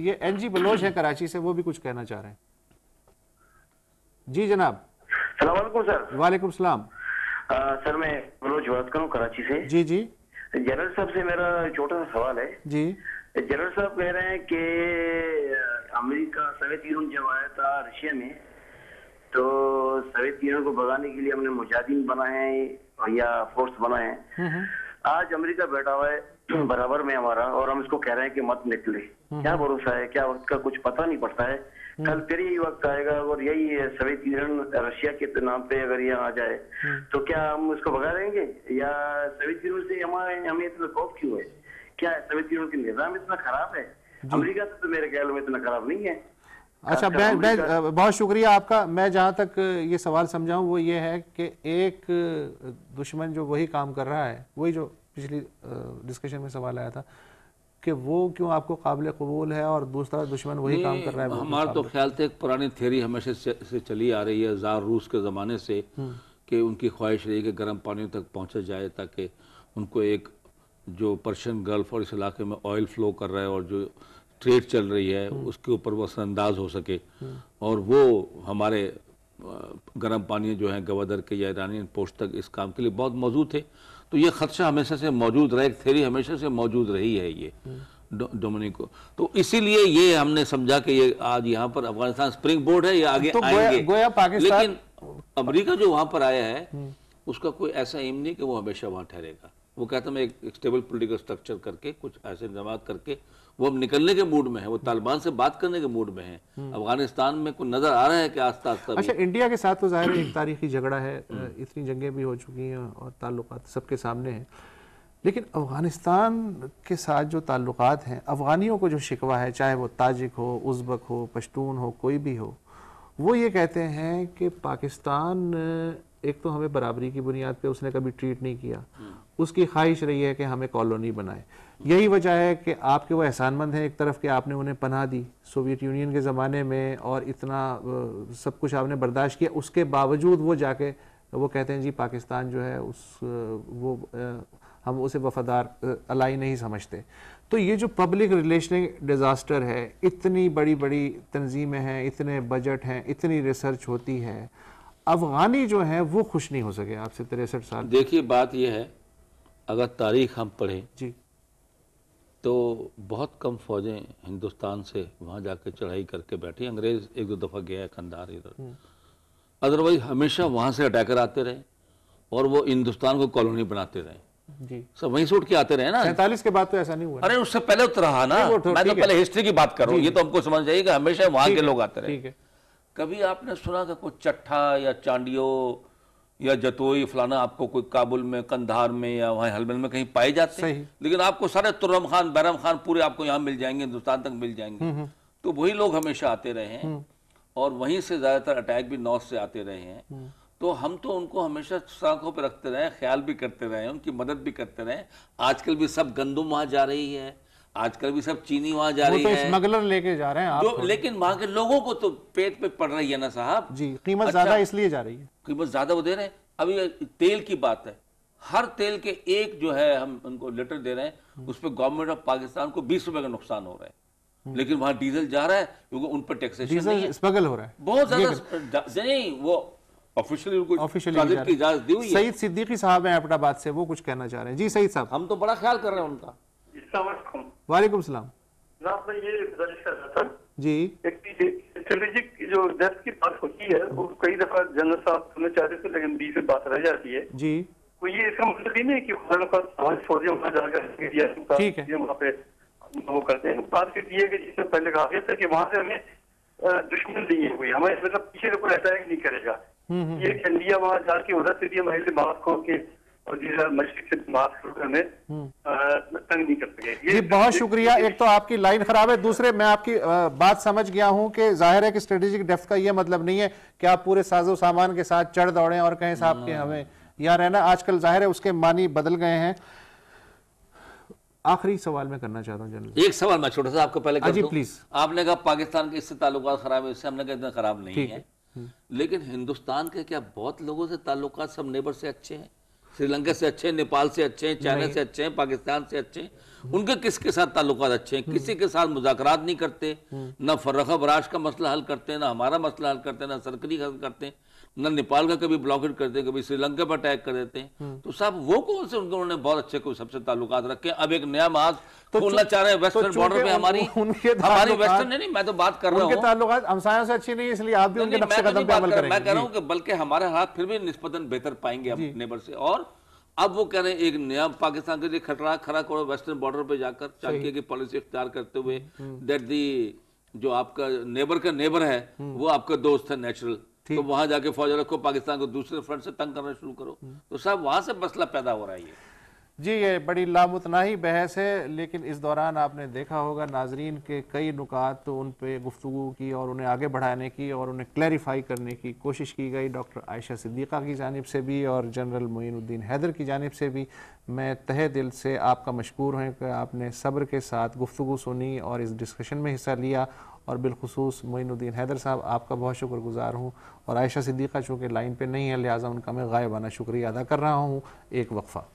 ये NG Bloch है कराची से, वो भी कुछ कहना चाह रहे हैं। जी जनाब। सलाम वालेकुम सर। वालेकुम सलाम। सर मैं बलोच बात कर रहा हूँ कराची से। जी जी। जनरल साहब से मेरा छोटा सा सवाल है जी। जनरल साहब कह रहे हैं कि अमेरिका सोवियत यूनियन जब आया था रशिया में, तो सोवियत यूनियन को भगाने के लिए हमने मुजाहिदीन बनाए हैं या फोर्स बनाए हैं। आज अमेरिका बैठा हुआ है बराबर में हमारा, और हम इसको कह रहे हैं कि मत निकले। क्या भरोसा है, क्या वक्त का कुछ पता नहीं पड़ता है। कल फिर यही वक्त आएगा और यही सोवियत यूनियन रशिया के नाम पे अगर यहाँ आ जाए तो क्या हम उसको भगा देंगे, या सोवियत यूनियन से हमें इतना खौफ क्यों है? क्या सोवियत यूनियन की निजाम इतना खराब है? अमेरिका से तो मेरे ख्याल में इतना खराब नहीं है। अच्छा, मैं बहुत शुक्रिया आपका। मैं जहाँ तक ये सवाल समझाऊँ वो ये है कि एक दुश्मन जो वही काम कर रहा है, वही जो पिछली डिस्कशन में सवाल आया था कि वो क्यों आपको काबिल कबूल है, और दूसरा दुश्मन वही काम कर रहा है। हमारा तो ख्याल से एक पुरानी थ्योरी हमेशा से चली आ रही है ज़ार रूस के ज़माने से, कि उनकी ख्वाहिश रही कि गर्म पानी तक पहुँचा जाए ताकि उनको एक जो पर्शियन गल्फ और इस इलाके में ऑयल फ्लो कर रहा है और जो ट्रेड चल रही है उसके ऊपर वो असरअंदाज हो सके, और वो हमारे गर्म पानी जो है गवादर के या ईरानियन पोस्ट तक इस काम के लिए बहुत मौजूद थे। तो ये खदशा हमेशा से मौजूद रहा, एक थ्योरी हमेशा से मौजूद रही है ये डोमिनिको। तो इसीलिए ये हमने समझा कि ये आज यहाँ पर अफगानिस्तान स्प्रिंग बोर्ड है, ये आगे तो आएंगे। गोया पाकिस्तान, लेकिन अमेरिका जो वहाँ पर आया है उसका कोई ऐसा एम नहीं कि वो हमेशा वहाँ ठहरेगा। वो कहता है मैं एक स्टेबल पॉलिटिकल स्ट्रक्चर करके कुछ ऐसे इंतजाम करके वो अब निकलने के मूड में है, वो तालिबान से बात करने के मूड में है। अफगानिस्तान में कुछ नजर आ रहा है कि आस्ता आस्ता। अच्छा, इंडिया के साथ तो जाहिर है एक तारीखी झगड़ा है, इतनी जंगें भी हो चुकी हैं और ताल्लुकात सबके सामने हैं, लेकिन अफगानिस्तान के साथ जो ताल्लुकात हैं, अफगानियों को जो शिकवा है, चाहे वो ताजिक हो, उज़्बक हो, पश्तून हो, कोई भी हो, वो ये कहते हैं कि पाकिस्तान एक तो हमें बराबरी की बुनियाद पे उसने कभी ट्रीट नहीं किया, उसकी ख्वाहिश रही है कि हमें कॉलोनी बनाए। यही वजह है कि आपके वो एहसानमंद हैं एक तरफ कि आपने उन्हें पनाह दी सोवियत यूनियन के ज़माने में और इतना सब कुछ आपने बर्दाश्त किया, उसके बावजूद वो जाके वो कहते हैं जी पाकिस्तान जो है हम उसे वफादार अलाई नहीं समझते। तो ये जो पब्लिक रिलेशन डिज़ास्टर है, इतनी बड़ी बड़ी तंजीमें हैं, इतने बजट हैं, इतनी रिसर्च होती है, अफगानी जो है वो खुश नहीं हो सके आपसे 63 साल। देखिए बात यह है, अगर तारीख हम पढ़ें जी तो बहुत कम फौजें हिंदुस्तान से वहाँ जाकर चढ़ाई करके बैठी। अंग्रेज एक दो दफ़ा गया है कंधार इधर, अदरवाइज हमेशा वहाँ से अटैकर आते रहे और वो हिंदुस्तान को कॉलोनी बनाते रहे जी। सब वहीं से उठ के आते रहे ना। 47 के बाद तो ऐसा नहीं हुआ। अरे उससे पहले तो रहा ना, मैं तो पहले हिस्ट्री की बात कर रहा हूँ, ये तो हमको समझ जाइए कि हमेशा वहाँ के लोग आते रहे। कभी आपने सुना कि कोई चट्ठा या चांडियो या जतोई फलाना आपको कोई काबुल में, कंधार में या वहाँ हलमंद में कहीं पाए जाते हैं? लेकिन आपको सारे तुर्रम खान, बैरम खान पूरे आपको यहाँ मिल जाएंगे, हिंदुस्तान तक मिल जाएंगे। तो वही लोग हमेशा आते रहे हैं और वहीं से ज्यादातर अटैक भी नॉर्थ से आते रहे हैं। तो हम तो उनको हमेशा आंखों पर रखते रहे, ख्याल भी करते रहे, उनकी मदद भी करते रहे। आजकल भी सब गंदुम वहां जा रही है, आजकल भी सब चीनी वहां जा रही है, स्मगलर लेके जा रहे हैं आप, लेकिन वहां के लोगों को तो पेट पे पड़ रही है ना साहब जी। कीमत ज्यादा इसलिए जा रही है, कीमत ज्यादा वो दे रहे हैं। अभी तेल की बात है, हर तेल के एक जो है हम उनको लीटर दे रहे हैं, उस पर गवर्नमेंट ऑफ पाकिस्तान को 20 रुपए का नुकसान हो रहा है, लेकिन वहां डीजल जा रहा है क्योंकि उन पर टैक्सेशन नहीं है, स्मगल हो रहा है बहुत ज्यादा। नहीं, वो ऑफिशियली इजाजत दी हुई है। सईद सिद्दीकी साहब हैं एबटाबाद से, वो कुछ कहना चाह रहे हैं। जी सईद साहब। हम तो बड़ा ख्याल कर रहे हैं उनका। वालेकुम सलाम जी। स्ट्रेटेजिक जो डेप्थ की बात होती है वो कई दफा जनरल साहब सुनना चाहते थे, लेकिन बीच में बात रह जाती है जी। तो ये इसका मतलब ही नहीं कि फौजें वहाँ जाकर ठीक है वहाँ पे वो करते हैं। बात करती है कि जिससे पहले कहा गया था कि वहाँ से हमें दुश्मन नहीं है कोई, हमें मतलब पीछे से कोई अटैक नहीं करेगा। ये इंडिया वहाँ जाके उधर से भी हमारे दिमाग खो के और मशरक से दिमाग हमें तंग नहीं कर सके। जी बहुत शुक्रिया। एक तो आपकी लाइन खराब है, दूसरे मैं आपकी बात समझ गया हूं कि जाहिर है कि स्ट्रेटेजिक डेप्थ का ये मतलब नहीं है कि आप पूरे साजो सामान के साथ चढ़ दौड़े और कहें साहब के हमें यहाँ रहना। आजकल जाहिर है उसके मानी बदल गए हैं। आखिरी सवाल मैं करना चाहता हूँ जनरल, एक सवाल मैं छोटा सा आपको पहले कर दूं। प्लीज। आपने कहा पाकिस्तान के इससे ताल्लुकात खराब है, इससे हमने कहा इतना खराब नहीं है, लेकिन हिंदुस्तान के क्या बहुत लोगों से ताल्लुकात सब नेबर से अच्छे हैं? श्रीलंका से अच्छे, नेपाल से अच्छे, चाइना से अच्छे, पाकिस्तान से अच्छे, उनके किसके साथ ताल्लुकात अच्छे हैं? किसी के साथ मुज़ाकरात नहीं करते, ना फर्रखा बराश का मसला हल करते हैं, ना हमारा मसला हल करते हैं, ना सरकरी हल करते हैं, ना नेपाल का कभी ब्लॉकेट करते हैं, कभी श्रीलंका पर अटैक कर देते हैं। तो साहब वो कौन से उन्होंने बहुत अच्छे कोई सबसे ताल्लुकात रखे? अब एक नया महाज खोलना चाह रहे हैं वेस्टर्न बॉर्डर पे हमारी वेस्टर्न नहीं, मैं तो बात कर रहा हूँ ताल्लुकात हमसायों से अच्छी नहीं, इसलिए आप भी उनके नक्शे कदम पे अमल करेंगे। मैं कह रहा हूँ कि बल्कि हमारे हालात फिर भी निस्बतन बेहतर पाएंगे अब नेबर से। और अब वो कह रहे हैं एक नया पाकिस्तान के लिए खतरा खड़ा करो वेस्टर्न बॉर्डर पे जाकर, चाणक्य की पॉलिसी इख्तियार करते हुए, दैट दी जो आपका नेबर का नेबर है वो आपका दोस्त है नेचुरल, तो वहां जाके फौज रखो, पाकिस्तान को दूसरे फ्रंट से तंग करना शुरू करो। तो साहब वहां से मसला पैदा हो रहा है ये। जी, ये बड़ी लामुतनाही बहस है, लेकिन इस दौरान आपने देखा होगा नाजरीन के कई नुकात तो उन पे गुफ्तगू की और उन्हें आगे बढ़ाने की और उन्हें क्लैरिफाई करने की कोशिश की गई डॉक्टर आयशा सिद्दीक़ा की जानिब से भी और जनरल मोइनुद्दीन हैदर की जानिब से भी। मैं तहे दिल से आपका मशकूर हूँ कि आपने सब्र के साथ गुफ्तगू सुनी और इस डिस्कशन में हिस्सा लिया, और बिलखुसूस मोइनुद्दीन हैदर साहब आपका बहुत शुक्रगुजार हूँ। और आयशा सिद्दीक़ा चूँकि लाइन पे नहीं है लिहाजा उनका मैं गायबाना शुक्रिया अदा कर रहा हूँ। एक वक्फ़ा।